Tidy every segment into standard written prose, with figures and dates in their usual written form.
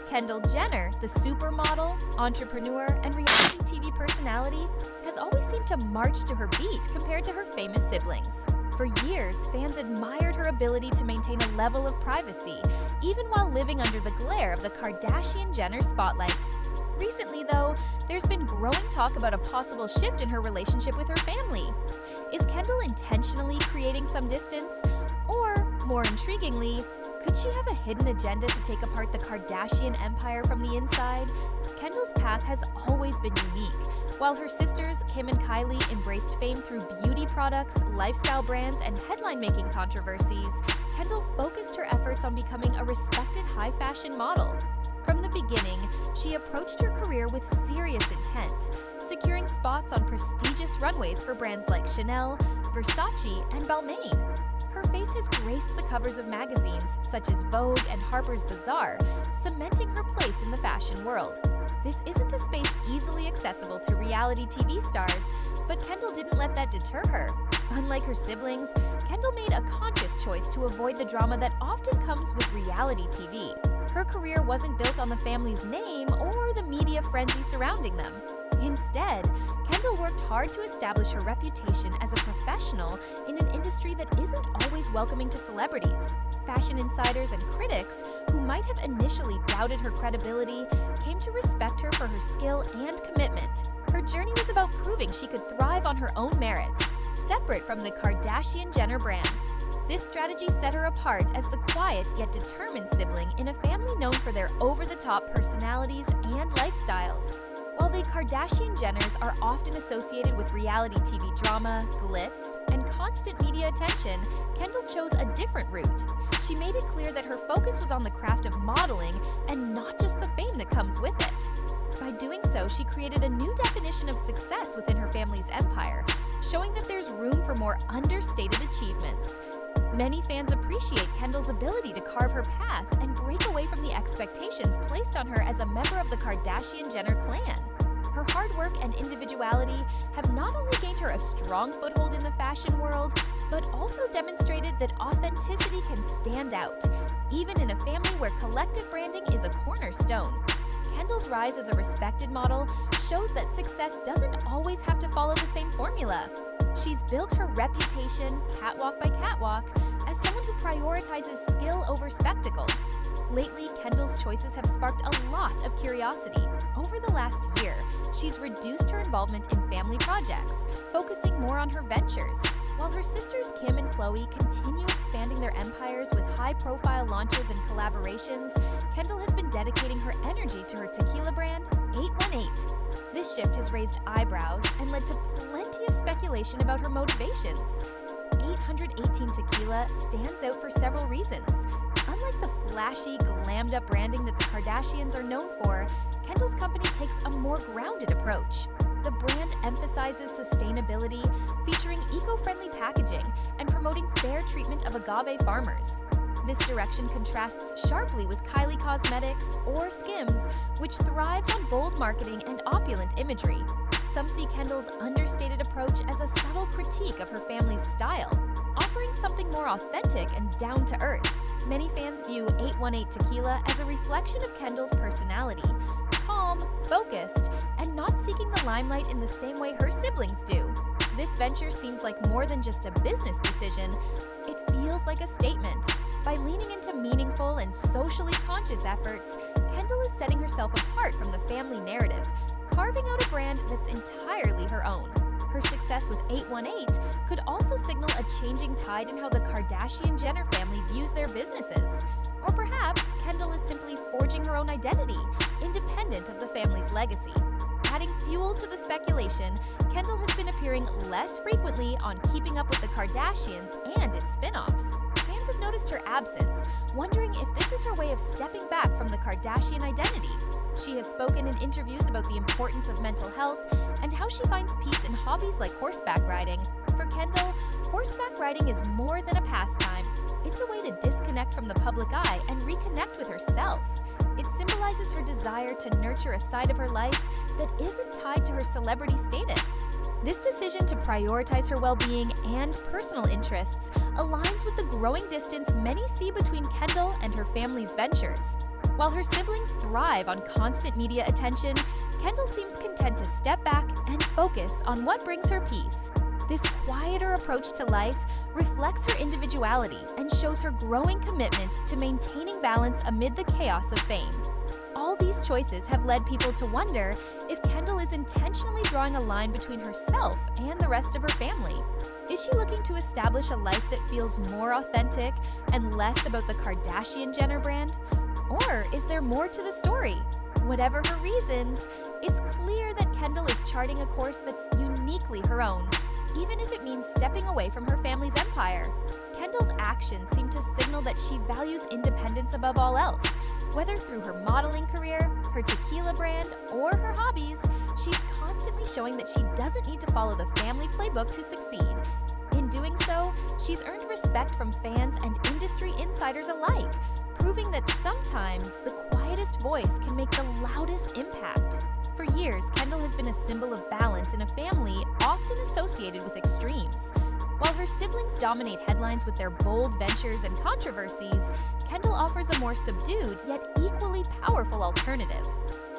Kendall Jenner, the supermodel, entrepreneur, and reality TV personality, has always seemed to march to her beat compared to her famous siblings. For years, fans admired her ability to maintain a level of privacy, even while living under the glare of the Kardashian-Jenner spotlight. Recently, though, there's been growing talk about a possible shift in her relationship with her family. Is Kendall intentionally creating some distance? Or, more intriguingly, could she have a hidden agenda to take apart the Kardashian empire from the inside? Kendall's path has always been unique. While her sisters, Kim and Kylie, embraced fame through beauty products, lifestyle brands, and headline-making controversies, Kendall focused her efforts on becoming a respected high-fashion model. From the beginning, she approached her career with serious intent, securing spots on prestigious runways for brands like Chanel, Versace, and Balmain. Her face has graced the covers of magazines such as Vogue and Harper's Bazaar, cementing her place in the fashion world. This isn't a space easily accessible to reality TV stars, but Kendall didn't let that deter her. Unlike her siblings, Kendall made a conscious choice to avoid the drama that often comes with reality TV. Her career wasn't built on the family's name or the media frenzy surrounding them. Instead, Kendall worked hard to establish her reputation as a professional in an industry that isn't always welcoming to celebrities. Fashion insiders and critics, who might have initially doubted her credibility, came to respect her for her skill and commitment. Her journey was about proving she could thrive on her own merits, separate from the Kardashian-Jenner brand. This strategy set her apart as the quiet yet determined sibling in a family known for their over-the-top personalities and lifestyles. While the Kardashian-Jenners are often associated with reality TV drama, glitz, and constant media attention, Kendall chose a different route. She made it clear that her focus was on the craft of modeling and not just the fame that comes with it. By doing so, she created a new definition of success within her family's empire, showing that there's room for more understated achievements. Many fans appreciate Kendall's ability to carve her path and break away from the expectations placed on her as a member of the Kardashian-Jenner clan. Her hard work and individuality have not only gained her a strong foothold in the fashion world, but also demonstrated that authenticity can stand out, even in a family where collective branding is a cornerstone. Kendall's rise as a respected model shows that success doesn't always have to follow the same formula. She's built her reputation, catwalk by catwalk, as someone who prioritizes skill over spectacle. Lately, Kendall's choices have sparked a lot of curiosity. Over the last year, she's reduced her involvement in family projects, focusing more on her ventures. While her sisters Kim and Khloe continue expanding their empires with high-profile launches and collaborations, Kendall has been dedicating her energy to her tequila brand, 818. This shift has raised eyebrows and led to plenty of speculation about her motivations. 818 Tequila stands out for several reasons. Unlike the flashy, glammed-up branding that the Kardashians are known for, Kendall's company takes a more grounded approach. The brand emphasizes sustainability, featuring eco-friendly packaging and promoting fair treatment of agave farmers. This direction contrasts sharply with Kylie Cosmetics, or Skims, which thrives on bold marketing and opulent imagery. Some see Kendall's understated approach as a subtle critique of her family's style, offering something more authentic and down-to-earth. Many fans view 818 Tequila as a reflection of Kendall's personality, calm, focused, and not seeking the limelight in the same way her siblings do. This venture seems like more than just a business decision, it feels like a statement. By leaning into meaningful and socially conscious efforts, Kendall is setting herself apart from the family narrative, carving out a brand that's entirely her own. Her success with 818 could also signal a changing tide in how the Kardashian-Jenner family views their businesses. Or perhaps Kendall is simply forging her own identity, independent of the family's legacy. Adding fuel to the speculation, Kendall has been appearing less frequently on Keeping Up with the Kardashians and its spin-offs. Fans have noticed her absence, wondering if this is her way of stepping back from the Kardashian identity. She has spoken in interviews about the importance of mental health and how she finds peace in hobbies like horseback riding. For Kendall, horseback riding is more than a pastime. It's a way to disconnect from the public eye and reconnect with herself. It symbolizes her desire to nurture a side of her life that isn't tied to her celebrity status. This decision to prioritize her well-being and personal interests aligns with the growing distance many see between Kendall and her family's ventures. While her siblings thrive on constant media attention, Kendall seems content to step back and focus on what brings her peace. This quieter approach to life reflects her individuality and shows her growing commitment to maintaining balance amid the chaos of fame. All these choices have led people to wonder if Kendall is intentionally drawing a line between herself and the rest of her family. Is she looking to establish a life that feels more authentic and less about the Kardashian Jenner brand? Or is there more to the story? Whatever her reasons, it's clear that Kendall is charting a course that's uniquely her own, even if it means stepping away from her family's empire. Kendall's actions seem to signal that she values independence above all else. Whether through her modeling career, her tequila brand, or her hobbies, she's constantly showing that she doesn't need to follow the family playbook to succeed. In doing so, she's earned respect from fans and industry insiders alike, proving that sometimes the quietest voice can make the loudest impact. For years, Kendall has been a symbol of balance in a family often associated with extremes. While her siblings dominate headlines with their bold ventures and controversies, Kendall offers a more subdued yet equally powerful alternative.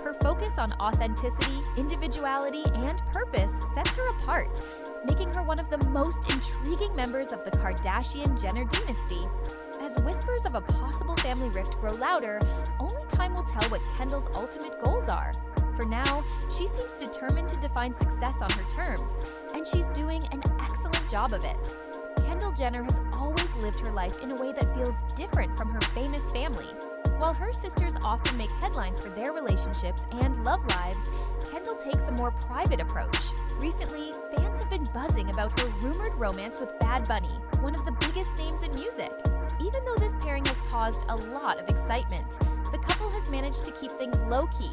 Her focus on authenticity, individuality, and purpose sets her apart, making her one of the most intriguing members of the Kardashian-Jenner dynasty. As whispers of a possible family rift grow louder, only time will tell what Kendall's ultimate goals are. For now, she seems determined to define success on her terms, and she's doing an excellent job of it. Kendall Jenner has always lived her life in a way that feels different from her famous family. While her sisters often make headlines for their relationships and love lives, Kendall takes a more private approach. Recently, fans have been buzzing about her rumored romance with Bad Bunny, one of the biggest names in music. Even though this pairing has caused a lot of excitement, the couple has managed to keep things low-key.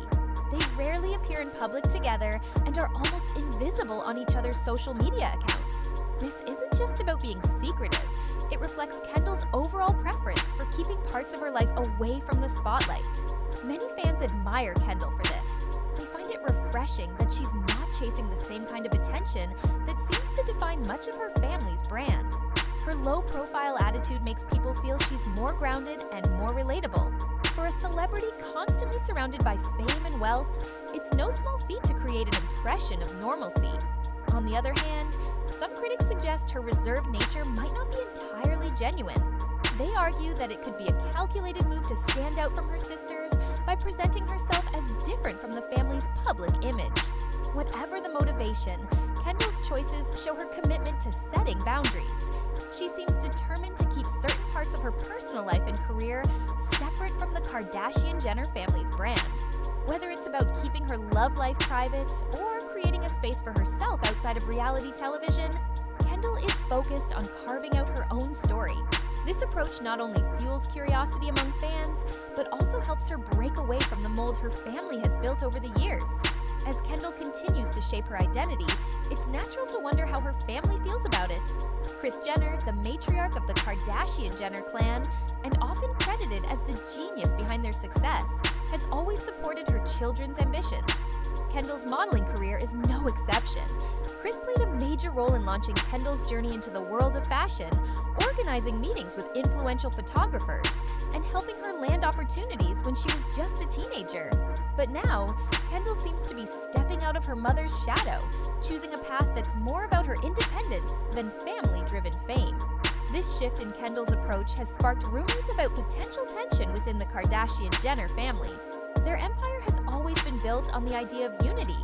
They rarely appear in public together and are almost invisible on each other's social media accounts. This isn't just about being secretive. It reflects Kendall's overall preference for keeping parts of her life away from the spotlight. Many fans admire Kendall for this. They find it refreshing that she's not chasing the same kind of attention that seems to define much of her family's brand. Her low-profile attitude makes people feel she's more grounded and more relatable. For a celebrity constantly surrounded by fame and wealth, it's no small feat to create an impression of normalcy. On the other hand, some critics suggest her reserved nature might not be entirely genuine. They argue that it could be a calculated move to stand out from her sisters by presenting herself as different from the family's public image. Whatever the motivation, Kendall's choices show her commitment to setting boundaries. She seems determined to keep certain parts of her personal life and career separate from the Kardashian-Jenner family's brand. Whether it's about keeping her love life private or creating a space for herself outside of reality television, Kendall is focused on carving out her own story. This approach not only fuels curiosity among fans, but also helps her break away from the mold her family has built over the years. As Kendall continues to shape her identity, it's natural to wonder how her family feels about it. Kris Jenner, the matriarch of the Kardashian-Jenner clan, and often credited as the genius behind their success, has always supported her children's ambitions. Kendall's modeling career is no exception. Kris played a major role in launching Kendall's journey into the world of fashion, organizing meetings with influential photographers, and helping her land opportunities when she was just a teenager. But now, Kendall seems to be stepping out of her mother's shadow, choosing a path that's more about her independence than family-driven fame. This shift in Kendall's approach has sparked rumors about potential tension within the Kardashian-Jenner family. Their empire has always been built on the idea of unity,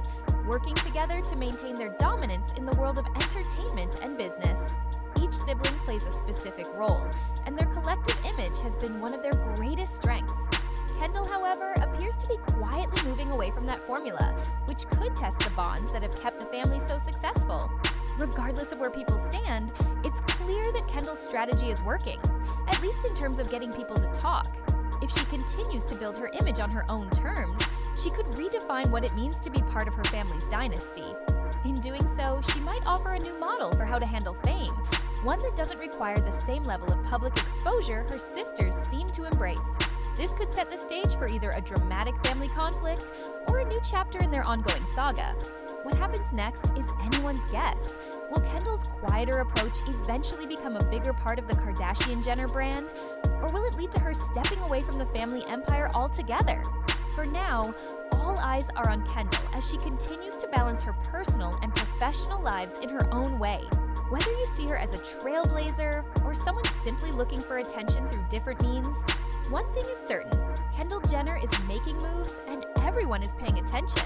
working together to maintain their dominance in the world of entertainment and business. Each sibling plays a specific role, and their collective image has been one of their greatest strengths. Kendall, however, appears to be quietly moving away from that formula, which could test the bonds that have kept the family so successful. Regardless of where people stand, it's clear that Kendall's strategy is working, at least in terms of getting people to talk. If she continues to build her image on her own terms, she could redefine what it means to be part of her family's dynasty. In doing so, she might offer a new model for how to handle fame, one that doesn't require the same level of public exposure her sisters seem to embrace. This could set the stage for either a dramatic family conflict or a new chapter in their ongoing saga. What happens next is anyone's guess. Will Kendall's quieter approach eventually become a bigger part of the Kardashian-Jenner brand? Or will it lead to her stepping away from the family empire altogether? For now, all eyes are on Kendall as she continues to balance her personal and professional lives in her own way. Whether you see her as a trailblazer or someone simply looking for attention through different means, one thing is certain, Kendall Jenner is making moves and everyone is paying attention.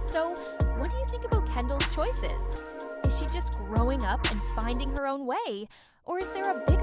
So, what do you think about Kendall's choices? Is she just growing up and finding her own way? Or is there a bigger